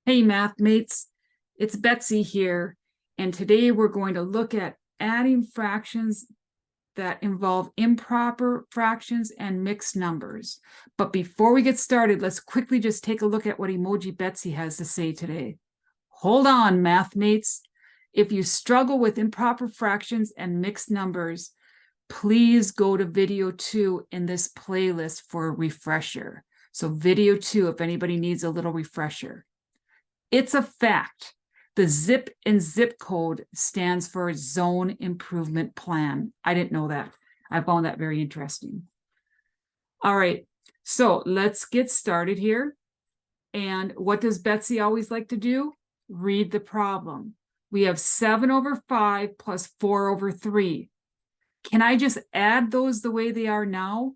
Hey math mates, it's Betsy here, and today we're going to look at adding fractions that involve improper fractions and mixed numbers. But before we get started, let's quickly just take a look at what Emoji Betsy has to say today. Hold on, math mates. If you struggle with improper fractions and mixed numbers, please go to video 2 in this playlist for a refresher. So video 2, if anybody needs a little refresher. It's a fact. The ZIP in zip code stands for Zone Improvement Plan. I didn't know that. I found that very interesting. All right, so let's get started here. And what does Betsy always like to do? Read the problem. We have 7 over 5 plus 4 over 3. Can I just add those the way they are now?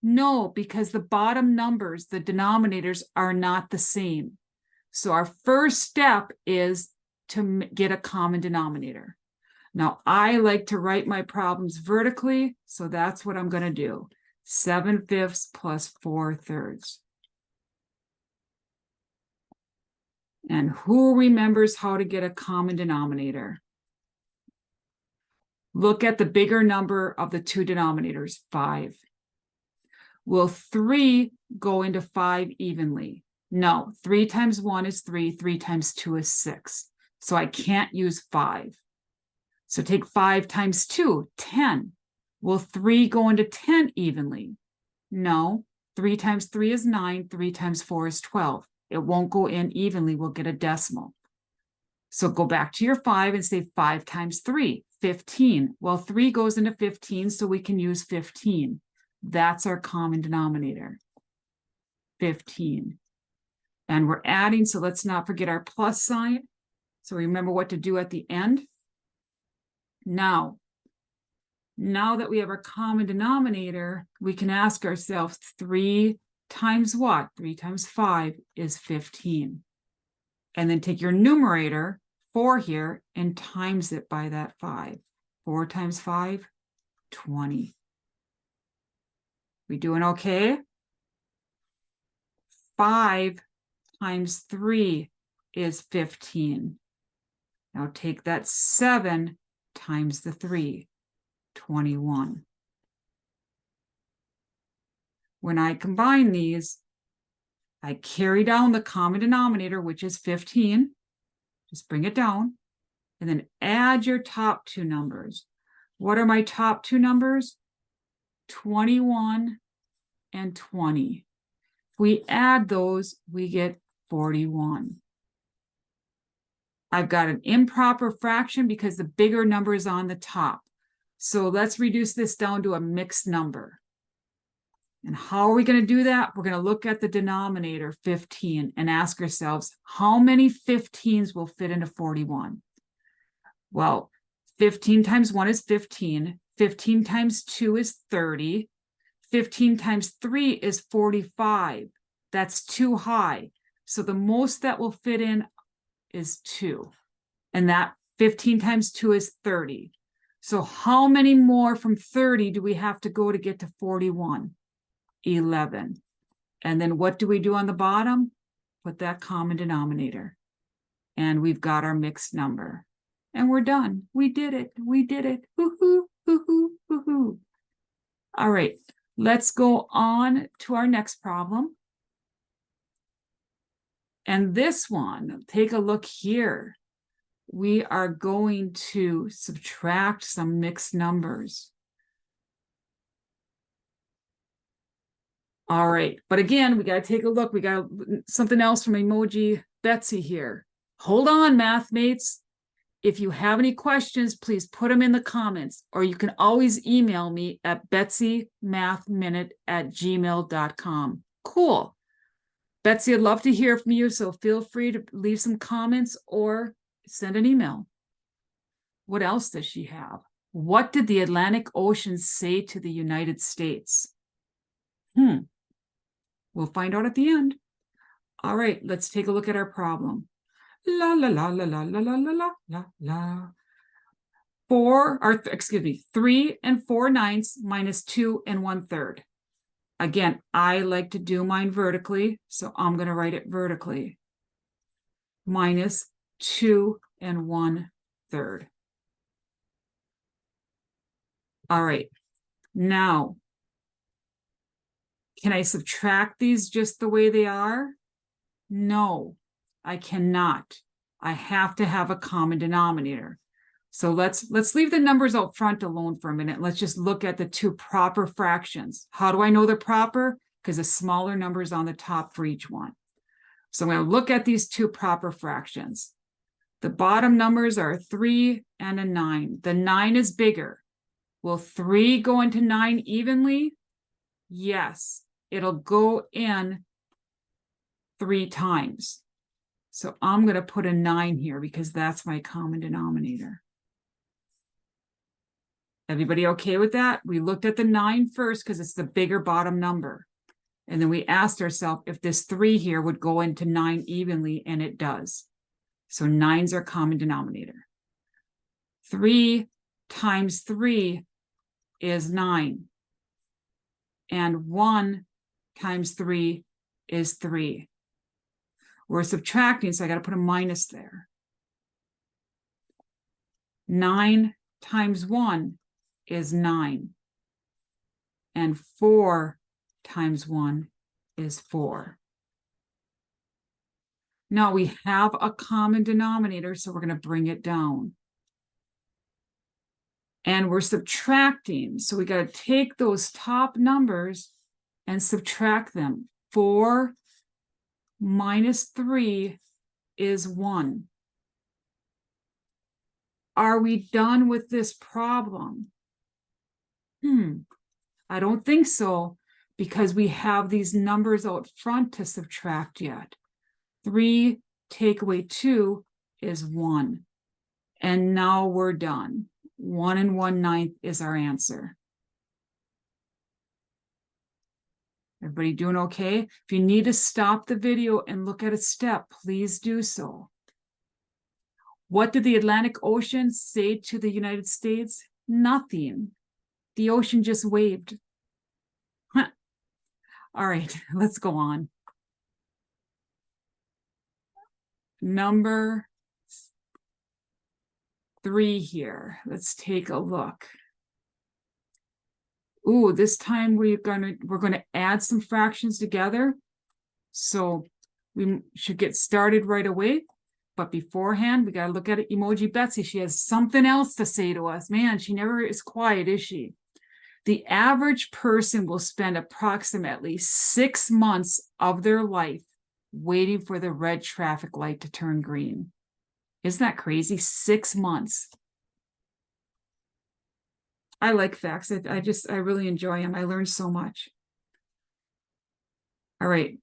No, because the bottom numbers, the denominators, are not the same. So our first step is to get a common denominator. Now, I like to write my problems vertically, so that's what I'm going to do. 7/5 plus 4/3. And who remembers how to get a common denominator? Look at the bigger number of the two denominators, 5. Will 3 go into 5 evenly? No, 3 times 1 is 3, 3 times 2 is 6. So I can't use 5. So take 5 times 2, 10. Will 3 go into 10 evenly? No, 3 times 3 is 9, 3 times 4 is 12. It won't go in evenly, we'll get a decimal. So go back to your 5 and say 5 times 3, 15. Well, 3 goes into 15, so we can use 15. That's our common denominator, 15. And we're adding, so let's not forget our plus sign. So remember what to do at the end. Now that we have our common denominator, we can ask ourselves 3 times what? 3 times 5 is 15. And then take your numerator, 4 here, and times it by that 5. 4 times 5, 20. We doing okay? 5 times 3 is 15. Now take that 7 times the 3, 21. When I combine these, I carry down the common denominator, which is 15. Just bring it down. And then add your top two numbers. What are my top two numbers? 21 and 20. If we add those, we get 41. I've got an improper fraction because the bigger number is on the top. So let's reduce this down to a mixed number. And how are we going to do that? We're going to look at the denominator, 15, and ask ourselves, how many 15s will fit into 41? Well, 15 times 1 is 15. 15 times 2 is 30. 15 times 3 is 45. That's too high. So the most that will fit in is 2. And that 15 times 2 is 30. So how many more from 30 do we have to go to get to 41? 11. And then what do we do on the bottom? Put that common denominator. And we've got our mixed number. And we're done. We did it. We did it. Woo-hoo, woo-hoo, woo-hoo. All right. Let's go on to our next problem. And this one, take a look here. We are going to subtract some mixed numbers. All right, but again, we got to take a look. We got something else from Emoji Betsy here. Hold on, math mates. If you have any questions, please put them in the comments, or you can always email me at betsymathminute@gmail.com. Cool. Betsy, I'd love to hear from you, so feel free to leave some comments or send an email. What else does she have? What did the Atlantic Ocean say to the United States? We'll find out at the end. All right, let's take a look at our problem. La la la la la la la la la la. 3 and 4/9 minus 2 and 1/3. Again, I like to do mine vertically, so I'm going to write it vertically. minus 2 1/3. All right, now, can I subtract these just the way they are? No, I cannot. I have to have a common denominator. So let's leave the numbers out front alone for a minute. Let's just look at the two proper fractions. How do I know they're proper? Because the smaller number is on the top for each one. So I'm going to look at these two proper fractions. The bottom numbers are 3 and a 9. The 9 is bigger. Will 3 go into 9 evenly? Yes, it'll go in 3 times. So I'm going to put a 9 here because that's my common denominator. Everybody okay with that? We looked at the 9 first because it's the bigger bottom number. And then we asked ourselves if this 3 here would go into 9 evenly, and it does. So 9's our common denominator. 3 times 3 is 9. And 1 times 3 is 3. We're subtracting, so I got to put a minus there. 9 times 1 is 9. And 4 times 1 is 4. Now we have a common denominator, so we're going to bring it down. And we're subtracting, so we got to take those top numbers and subtract them. 4 minus 3 is 1. Are we done with this problem? I don't think so, because we have these numbers out front to subtract yet. 3 take away 2 is 1. And now we're done. 1 1/9 is our answer. Everybody doing okay? If you need to stop the video and look at a step, please do so. What did the Atlantic Ocean say to the United States? Nothing. The ocean just waved. Huh. All right, let's go on. Number 3 here. Let's take a look. Ooh, this time we're gonna add some fractions together. So we should get started right away. But beforehand, we gotta look at it. Emoji Betsy, she has something else to say to us. Man, she never is quiet, is she? The average person will spend approximately 6 months of their life waiting for the red traffic light to turn green. Isn't that crazy? 6 months. I like facts. I really enjoy them. I learned so much. All right.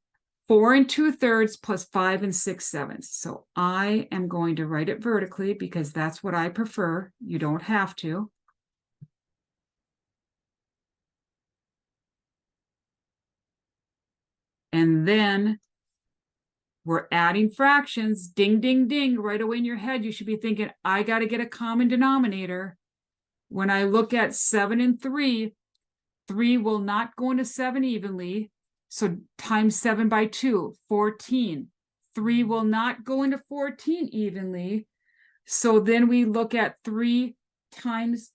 4 2/3 plus 5 6/7. So I am going to write it vertically because that's what I prefer. You don't have to. And then we're adding fractions. Ding, ding, ding. Right away in your head, you should be thinking, I got to get a common denominator. When I look at 7 and 3, 3 will not go into 7 evenly. So times 7 by 2, 14. 3 will not go into 14 evenly. So then we look at 3 times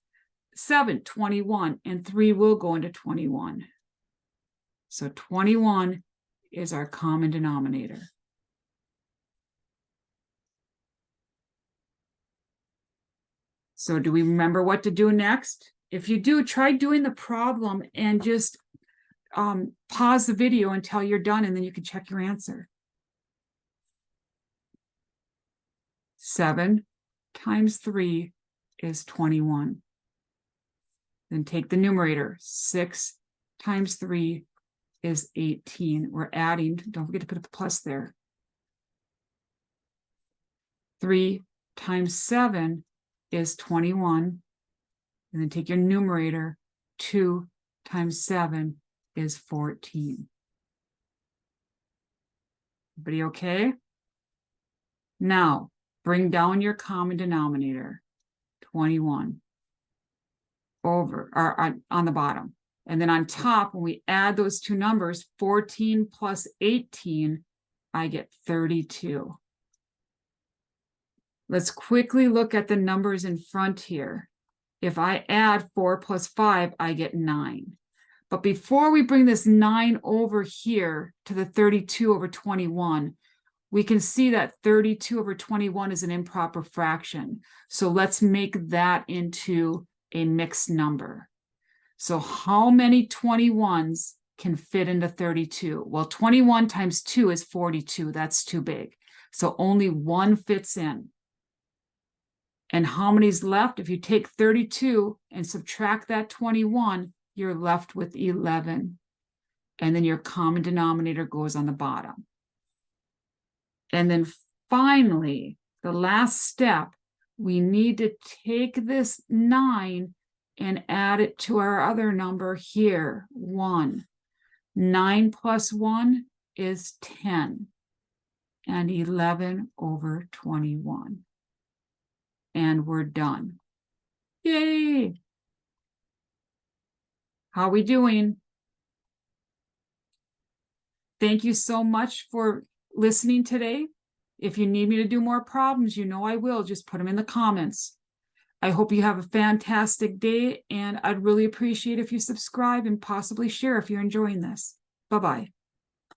7, 21. And 3 will go into 21. So 21 is our common denominator. So do we remember what to do next? If you do, try doing the problem and just pause the video until you're done, and then you can check your answer. 7 times 3 is 21. Then take the numerator. 6 times 3 is 18. We're adding, don't forget to put the plus there. 3 times 7 is 21. And then take your numerator. 2 times 7 is 14. Everybody okay? Now, bring down your common denominator. 21 over, or on the bottom. And then on top, when we add those two numbers, 14 plus 18, I get 32. Let's quickly look at the numbers in front here. If I add 4 plus 5, I get 9. But before we bring this 9 over here to the 32 over 21, we can see that 32 over 21 is an improper fraction. So let's make that into a mixed number. So how many 21s can fit into 32? Well, 21 times 2 is 42. That's too big. So only one fits in. And how many's left? If you take 32 and subtract that 21, you're left with 11. And then your common denominator goes on the bottom. And then finally, the last step, we need to take this 9 and add it to our other number here, 1. 9 plus 1 is 10. And 11 over 21. And we're done. Yay! How are we doing? Thank you so much for listening today. If you need me to do more problems, you know I will. Just put them in the comments. I hope you have a fantastic day, and I'd really appreciate if you subscribe and possibly share if you're enjoying this. Bye-bye.